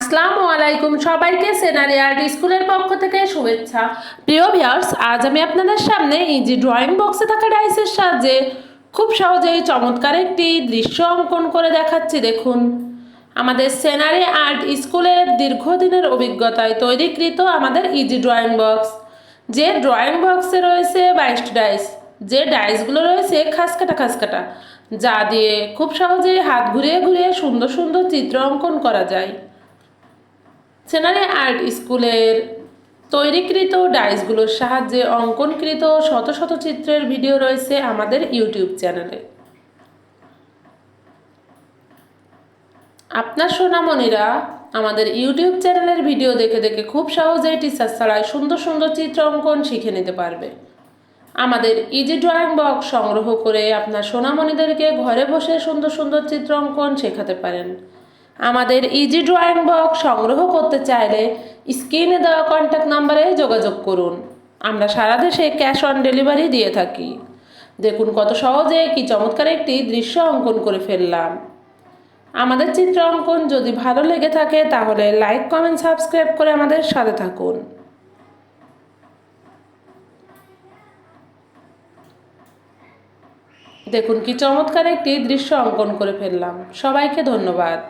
আসসালামু আলাইকুম সবাইকে সেনারি আর্ট স্কুলের পক্ষ থেকে শুভেচ্ছা। প্রিয় ভিউয়ার্স, আজ আমি আপনাদের সামনে ইজি ড্রয়িং বক্সে থাকা ডাইসের সাহায্যে খুব সহজেই চমৎকার একটি দৃশ্য অঙ্কন করে দেখাচ্ছি। দেখুন, আমাদের সেনারি আর্ট স্কুলের দীর্ঘদিনের অভিজ্ঞতায় তৈরিকৃত আমাদের ইজি ড্রয়িং বক্স। যে ড্রয়িং বক্সে রয়েছে 22টি ডাইস, যে ডাইসগুলো রয়েছে খাসকাটা, যা দিয়ে খুব সহজেই হাত ঘুরিয়ে ঘুরিয়ে সুন্দর সুন্দর চিত্র অঙ্কন করা যায়। সেনারি আর্ট স্কুলের তৈরিকৃত ডাইসগুলোর সাহায্যে অঙ্কনকৃত শত শত চিত্রের ভিডিও রয়েছে আমাদের ইউটিউব চ্যানেলে। আপনার সোনামণিরা আমাদের ইউটিউব চ্যানেলের ভিডিও দেখে দেখে খুব সহজেই টিচার ছাড়াই সুন্দর সুন্দর চিত্র অঙ্কন শিখে নিতে পারবে। আমাদের ইজি ড্রয়িং বক্স সংগ্রহ করে আপনার সোনামণিদেরকে ঘরে বসে সুন্দর সুন্দর চিত্র অঙ্কন শেখাতে পারেন। আমাদের ইজি ড্রয়িং বক্স সংগ্রহ করতে চাইলে স্ক্রিনে দেওয়া কন্ট্যাক্ট নাম্বারে যোগাযোগ করুন। আমরা সারা দেশে ক্যাশ অন ডেলিভারি দিয়ে থাকি। দেখুন কত সহজে কি চমৎকার একটি দৃশ্য অঙ্কন করে ফেললাম। আমাদের চিত্র অঙ্কন যদি ভালো লেগে থাকে তাহলে লাইক, কমেন্ট, সাবস্ক্রাইব করে আমাদের সাথে থাকুন। দেখুন কি চমৎকার একটি দৃশ্য অঙ্কন করে ফেললাম। সবাইকে ধন্যবাদ।